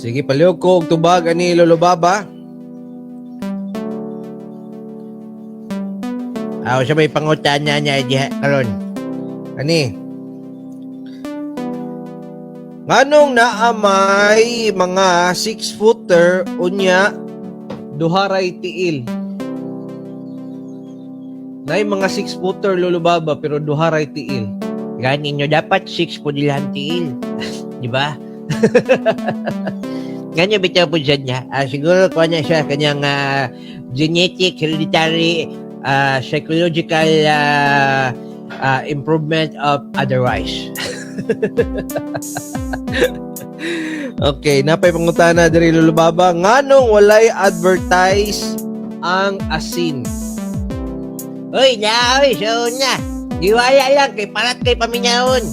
Sige, palihog ko og tubag ani Lolo Baba. Siya may pangutana niya diha karon. Ani? Nganong naamay mga 6-footer unya duharay tiil? Nay mga 6-footer Lolo Baba pero duharay tiil. Gani nyo dapat 6 po nilang tiil. Di ba? Ganyan bitaw po dyan niya. Siguro ko na siya kanyang genetic, hereditary, psychological improvement of otherwise. Okay, napay pangutana diri Lolo Baba. Nganong walay advertise ang asin? Uy, so na. Diwaya lang kay parat kay paminyaon.